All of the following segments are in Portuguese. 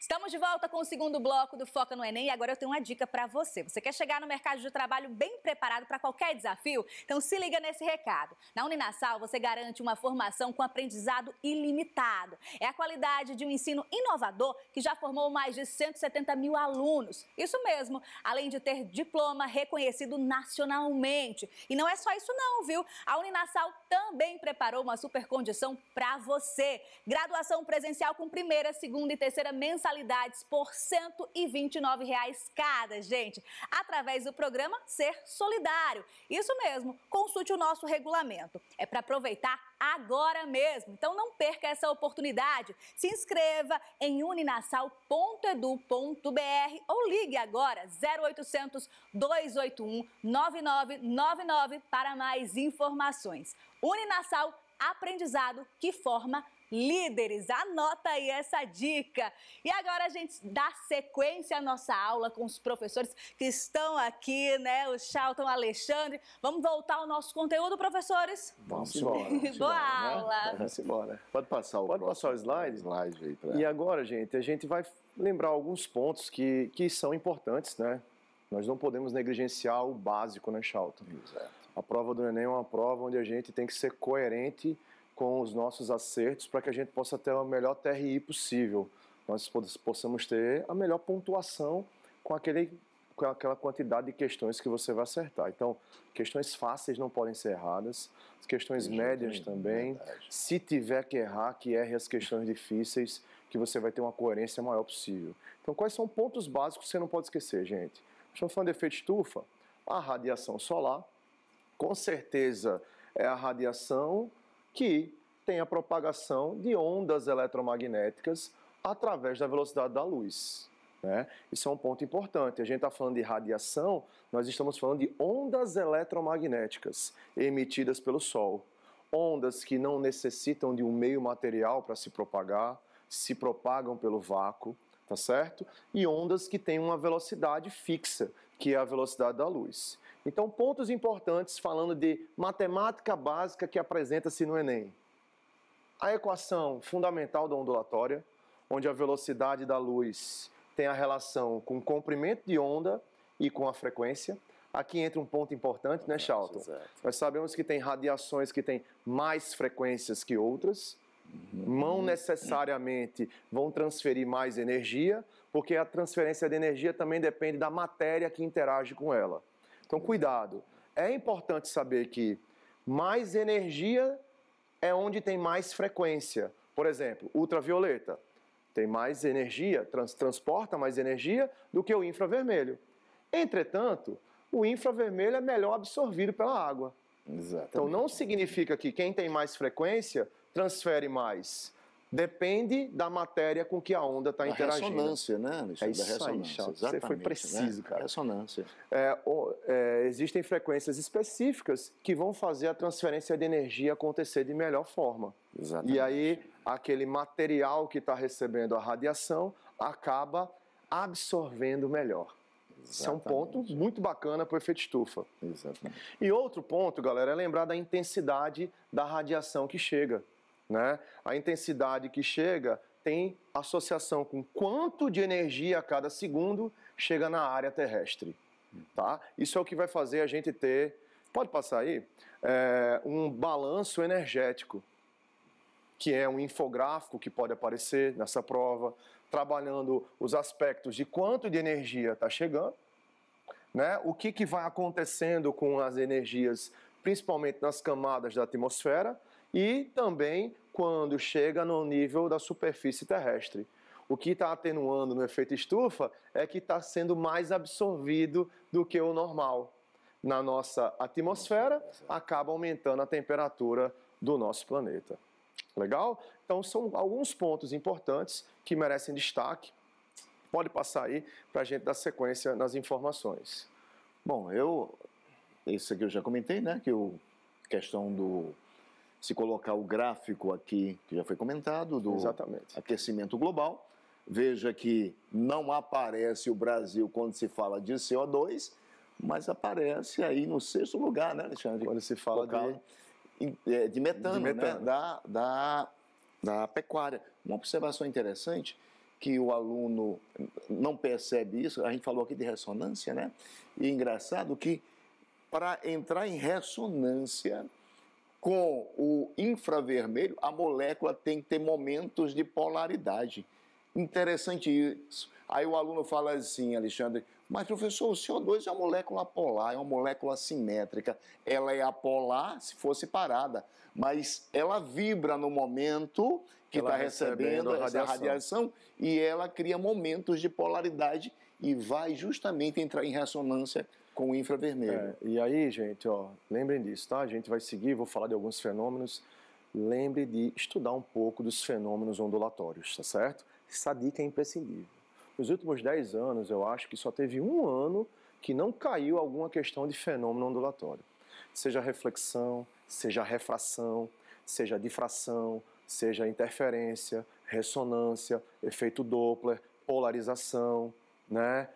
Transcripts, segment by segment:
Estamos de volta com o segundo bloco do Foca no Enem e agora eu tenho uma dica para você. Você quer chegar no mercado de trabalho bem preparado para qualquer desafio? Então se liga nesse recado. Na Uninasal você garante uma formação com aprendizado ilimitado. É a qualidade de um ensino inovador que já formou mais de 170 mil alunos. Isso mesmo, além de ter diploma reconhecido nacionalmente. E não é só isso não, viu? A Uninasal também preparou uma super condição para você. Graduação presencial com primeira, segunda e terceira mensalidades por R$ 129 cada, gente, através do programa Ser Solidário. Isso mesmo, consulte o nosso regulamento. É para aproveitar agora mesmo, então não perca essa oportunidade. Se inscreva em uninasal.edu.br ou ligue agora 0800 281 9999 para mais informações. Uninasal, aprendizado que forma líderes. Anota aí essa dica. E agora a gente dá sequência à nossa aula com os professores que estão aqui, né? O Charlton, o Alexandre. Vamos voltar ao nosso conteúdo, professores? Vamos embora. Boa aula. Né? Vamos embora. Pode passar o slide? Aí pra... E agora, gente, a gente vai lembrar alguns pontos que são importantes, né? Nós não podemos negligenciar o básico, né, Charlton? Exato. A prova do Enem é uma prova onde a gente tem que ser coerente com os nossos acertos para que a gente possa ter a melhor TRI possível. Nós possamos ter a melhor pontuação com aquela quantidade de questões que você vai acertar. Então, questões fáceis não podem ser erradas, as questões médias também. Verdade. Se tiver que errar, que erre as questões difíceis, que você vai ter uma coerência maior possível. Então, quais são pontos básicos que você não pode esquecer, gente? Estamos falando de efeito estufa, a radiação solar, com certeza é a radiação que tem a propagação de ondas eletromagnéticas através da velocidade da luz, né? Isso é um ponto importante. A gente está falando de radiação, nós estamos falando de ondas eletromagnéticas emitidas pelo Sol. Ondas que não necessitam de um meio material para se propagar, se propagam pelo vácuo, tá certo? E ondas que têm uma velocidade fixa, que é a velocidade da luz. Então, pontos importantes falando de matemática básica que apresenta-se no Enem. A equação fundamental da ondulatória, onde a velocidade da luz tem a relação com o comprimento de onda e com a frequência. Aqui entra um ponto importante, né, Charlton? Exato. Nós sabemos que tem radiações que têm mais frequências que outras, não necessariamente vão transferir mais energia, porque a transferência de energia também depende da matéria que interage com ela. Então, cuidado. É importante saber que mais energia é onde tem mais frequência. Por exemplo, ultravioleta tem mais energia, transporta mais energia do que o infravermelho. Entretanto, o infravermelho é melhor absorvido pela água. Exatamente. Então, não significa que quem tem mais frequência transfere mais. Depende da matéria com que a onda está interagindo. Ressonância, né? É isso aí, Charlton. Você foi preciso, né? cara. Ressonância. Existem frequências específicas que vão fazer a transferência de energia acontecer de melhor forma. Exatamente. E aí, aquele material que está recebendo a radiação acaba absorvendo melhor. Isso é um ponto muito bacana para o efeito estufa. Exatamente. E outro ponto, galera, é lembrar da intensidade da radiação que chega, né? A intensidade que chega tem associação com quanto de energia a cada segundo chega na área terrestre, tá? Isso é o que vai fazer a gente ter, pode passar aí, um balanço energético, que é um infográfico que pode aparecer nessa prova, trabalhando os aspectos de quanto de energia está chegando, né? O que vai acontecendo com as energias, principalmente nas camadas da atmosfera, e também quando chega no nível da superfície terrestre. O que está atenuando no efeito estufa é que está sendo mais absorvido do que o normal. Na nossa atmosfera, acaba aumentando a temperatura do nosso planeta. Legal? Então são alguns pontos importantes que merecem destaque. Pode passar aí para a gente dar sequência nas informações. Bom, esse aqui eu já comentei, né? Que questão do... Se colocar o gráfico aqui, que já foi comentado, do Exatamente. Aquecimento global. Veja que não aparece o Brasil quando se fala de CO2, mas aparece aí no 6º lugar, né, Alexandre? Quando se fala de metano, de metano. Né? Da pecuária. Uma observação interessante, que o aluno não percebe isso. A gente falou aqui de ressonância, né? E é engraçado que para entrar em ressonância com o infravermelho, a molécula tem que ter momentos de polaridade. Interessante isso. Aí o aluno fala assim, Alexandre, mas professor, o CO2 é uma molécula polar, é uma molécula simétrica. Ela é apolar se fosse parada, mas ela vibra no momento que está recebendo essa radiação e ela cria momentos de polaridade e vai justamente entrar em ressonância com o infravermelho. E aí, gente, ó, lembrem disso, tá? A gente vai seguir, vou falar de alguns fenômenos. Lembre de estudar um pouco dos fenômenos ondulatórios, tá certo? Essa dica é imprescindível. Nos últimos 10 anos, eu acho que só teve um ano que não caiu alguma questão de fenômeno ondulatório. Seja reflexão, seja refração, seja difração, seja interferência, ressonância, efeito Doppler, polarização, né?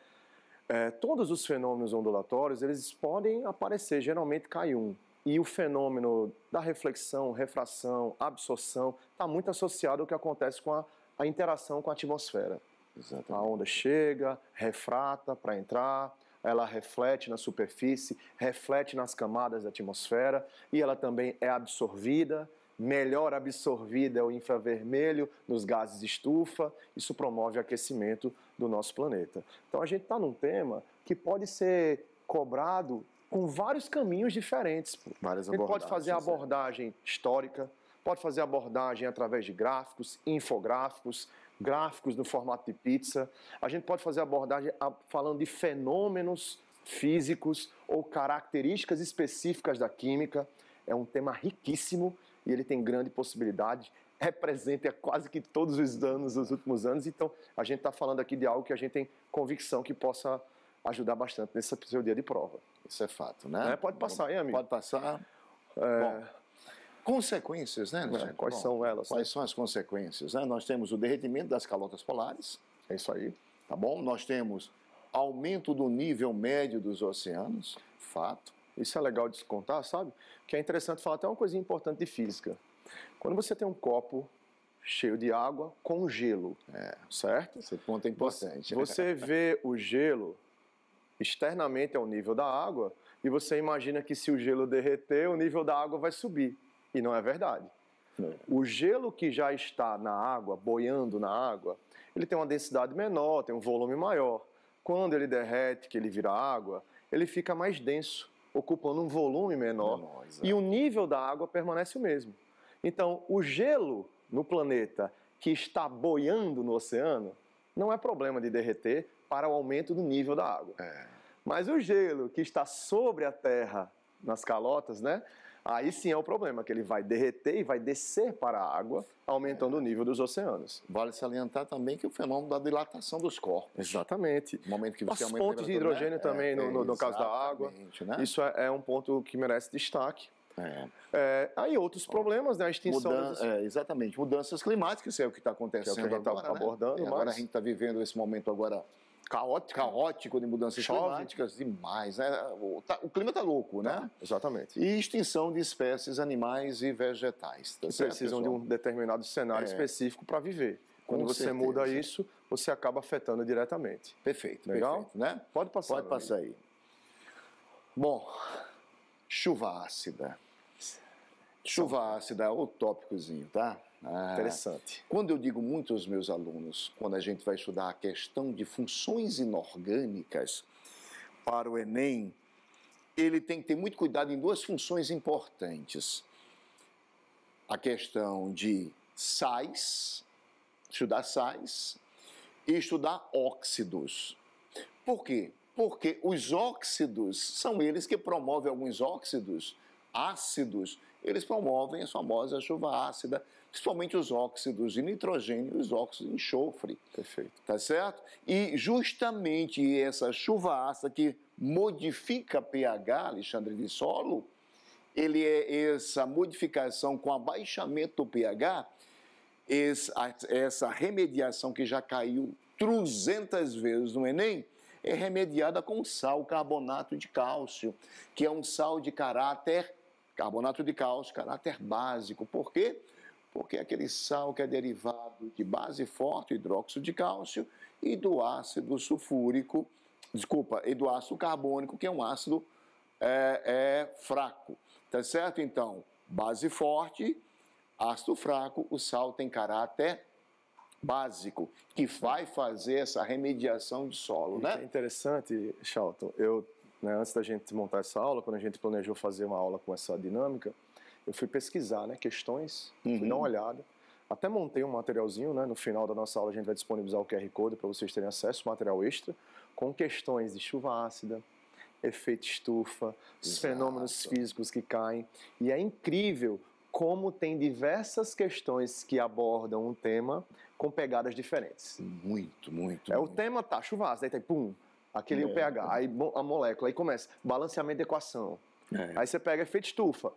Todos os fenômenos ondulatórios, eles podem aparecer, geralmente cai um. E o fenômeno da reflexão, refração, absorção, está muito associado ao que acontece com a interação com a atmosfera. Exatamente. A onda chega, refrata para entrar, ela reflete na superfície, reflete nas camadas da atmosfera e ela também é absorvida. Melhor absorvida é o infravermelho nos gases de estufa. Isso promove o aquecimento do nosso planeta. Então a gente está num tema que pode ser cobrado com vários caminhos diferentes. A gente pode fazer a abordagem histórica, pode fazer a abordagem através de gráficos, infográficos, gráficos no formato de pizza. A gente pode fazer a abordagem falando de fenômenos físicos ou características específicas da química. É um tema riquíssimo e ele tem grande possibilidade, é presente há quase que todos os anos, nos últimos anos. Então, a gente está falando aqui de algo que a gente tem convicção que possa ajudar bastante nesse seu dia de prova. Isso é fato, né? Pode passar, hein, amigo? Pode passar. Bom, consequências, né? Quais são elas? Quais são as consequências? Né? Nós temos o derretimento das calotas polares. É isso aí. Tá bom? Nós temos aumento do nível médio dos oceanos. Fato. Isso é legal de se contar, sabe? Que é interessante falar até uma coisinha importante de física. Quando você tem um copo cheio de água com gelo, certo? Esse ponto é importante. Você vê o gelo externamente ao nível da água e você imagina que se o gelo derreter, o nível da água vai subir. E não é verdade. O gelo que já está na água, boiando na água, ele tem uma densidade menor, tem um volume maior. Quando ele derrete, que ele vira água, ele fica mais denso, ocupando um volume menor e o nível da água permanece o mesmo. Então, o gelo no planeta que está boiando no oceano não é problema de derreter para o aumento do nível da água. Mas o gelo que está sobre a Terra, nas calotas, né? Aí sim é o problema, que ele vai derreter e vai descer para a água, aumentando o nível dos oceanos. Vale salientar também que o fenômeno da dilatação dos corpos. Exatamente. No momento que você as pontes de hidrogênio também, no caso da água. Né? Isso é um ponto que merece destaque. Aí outros problemas, né? A extinção... exatamente. Mudanças climáticas, isso é o que está acontecendo que a gente agora, está abordando. Né? Agora a gente está vivendo esse momento agora caótico de mudanças climáticas demais. Né? O clima está louco, né? Exatamente. E extinção de espécies animais e vegetais. Que precisam de um determinado cenário específico para viver. Quando você muda isso, você acaba afetando diretamente. Perfeito. Legal? Perfeito, né? Pode passar. Pode passar aí. Bom, chuva ácida. Chuva ácida é o tópicozinho, tá? Interessante. Quando eu digo muito aos meus alunos, quando a gente vai estudar a questão de funções inorgânicas para o Enem, ele tem que ter muito cuidado em duas funções importantes. A questão de sais, estudar sais, e estudar óxidos. Por quê? Porque os óxidos são eles que promovem alguns óxidos ácidos, eles promovem a famosa chuva ácida, principalmente os óxidos de nitrogênio e os óxidos de enxofre. Perfeito. Tá certo? E justamente essa chuva ácida que modifica pH, Alexandre, de solo, ele é essa modificação com abaixamento do pH, essa remediação que já caiu 300 vezes no Enem, é remediada com sal, carbonato de cálcio, que é um sal de caráter, carbonato de cálcio, caráter básico. Por quê? porque é aquele sal que é derivado de base forte, hidróxido de cálcio, e do ácido sulfúrico, e do ácido carbônico, que é um ácido fraco, tá certo? Então, base forte, ácido fraco, o sal tem caráter básico, que vai fazer essa remediação de solo, né? É interessante, Charlton, antes da gente montar essa aula, quando a gente planejou fazer uma aula com essa dinâmica, eu fui pesquisar, né, questões, fui dar uma olhada, até montei um materialzinho, né, no final da nossa aula a gente vai disponibilizar o QR Code para vocês terem acesso, material extra, com questões de chuva ácida, efeito estufa, os fenômenos físicos que caem, e é incrível como tem diversas questões que abordam um tema com pegadas diferentes. Muito. O tema tá, chuva ácida, aí tem pum, aquele o pH, aí a molécula, aí começa, balanceamento de equação. Aí você pega efeito estufa,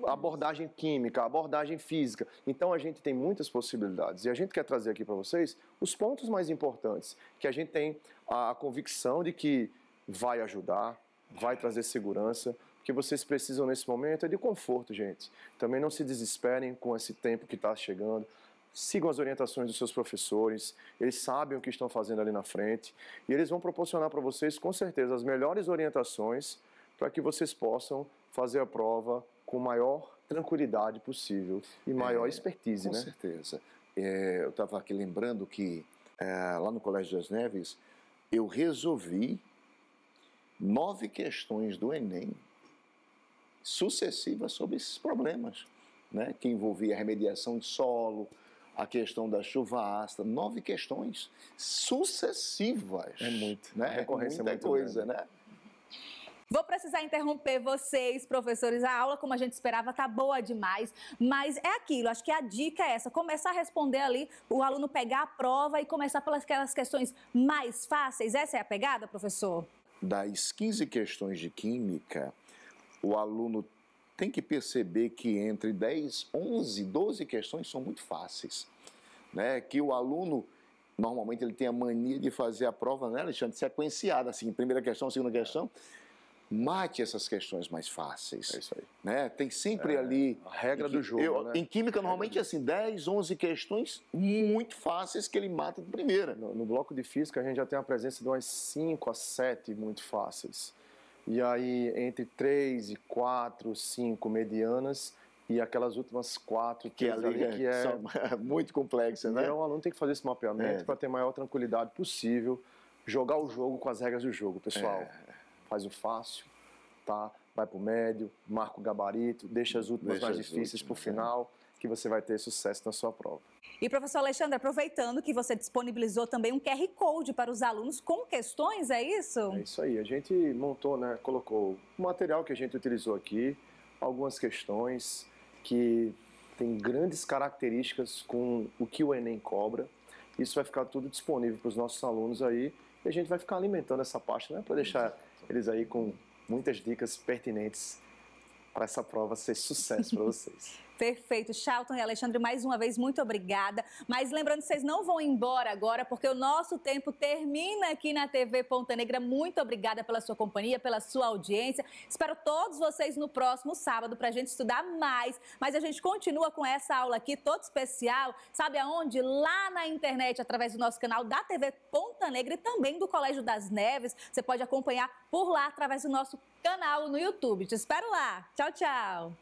abordagem química, abordagem física. Então a gente tem muitas possibilidades. E a gente quer trazer aqui para vocês os pontos mais importantes, que a gente tem a convicção de que vai ajudar, vai trazer segurança. O que vocês precisam nesse momento é de conforto, gente. Também não se desesperem com esse tempo que está chegando. Sigam as orientações dos seus professores, eles sabem o que estão fazendo ali na frente e eles vão proporcionar para vocês, com certeza, as melhores orientações para que vocês possam fazer a prova com maior tranquilidade possível e maior expertise, com né? Com certeza. Eu estava aqui lembrando que lá no Colégio das Neves eu resolvi 9 questões do Enem sucessivas sobre esses problemas, né? Que envolvia a remediação de solo, a questão da chuva ácida, 9 questões sucessivas. É muito, né? A recorrência é muita muito coisa, grande. né? Vou precisar interromper vocês, professores. A aula, como a gente esperava, tá boa demais. Mas é aquilo, acho que a dica é essa. Começar a responder ali, o aluno pegar a prova e começar pelas aquelas questões mais fáceis. Essa é a pegada, professor? Das 15 questões de química, o aluno tem que perceber que entre 10, 11, 12 questões são muito fáceis, né? Que o aluno, normalmente, ele tem a mania de fazer a prova, né, Alexandre, sequenciada, assim, primeira questão, segunda questão. Mate essas questões mais fáceis. É isso aí. Né? Tem sempre ali... A regra do jogo, né? Em química, normalmente, é assim, 10, 11 questões muito fáceis que ele mata de primeira. No bloco de física, a gente já tem a presença de umas 5 a 7 muito fáceis. E aí, entre 3 e 4, 5 medianas e aquelas últimas 4 que são muito complexas, né? Então, o aluno tem que fazer esse mapeamento para ter a maior tranquilidade possível, jogar o jogo com as regras do jogo, pessoal. Faz o fácil, tá? Vai pro médio, marca o gabarito, deixa as últimas mais difíceis pro final, que você vai ter sucesso na sua prova. E, professor Alexandre, aproveitando que você disponibilizou também um QR Code para os alunos com questões, é isso? É isso aí, a gente montou, né, colocou o material que a gente utilizou aqui, algumas questões que tem grandes características com o que o Enem cobra. Isso vai ficar tudo disponível para os nossos alunos aí e a gente vai ficar alimentando essa parte, né, para deixar eles aí com muitas dicas pertinentes para essa prova ser sucesso para vocês. Perfeito. Charlton e Alexandre, mais uma vez, muito obrigada. Mas lembrando que vocês não vão embora agora, porque o nosso tempo termina aqui na TV Ponta Negra. Muito obrigada pela sua companhia, pela sua audiência. Espero todos vocês no próximo sábado para a gente estudar mais. Mas a gente continua com essa aula aqui, toda especial. Sabe aonde? Lá na internet, através do nosso canal da TV Ponta Negra e também do Colégio das Neves. Você pode acompanhar por lá, através do nosso canal no YouTube. Te espero lá. Tchau, tchau.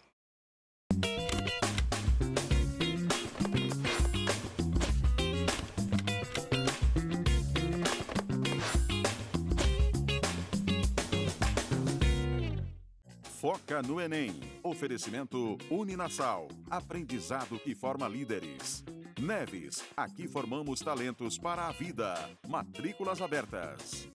Foca no Enem. Oferecimento Uninasal. Aprendizado que forma líderes. Neves. Aqui formamos talentos para a vida. Matrículas abertas.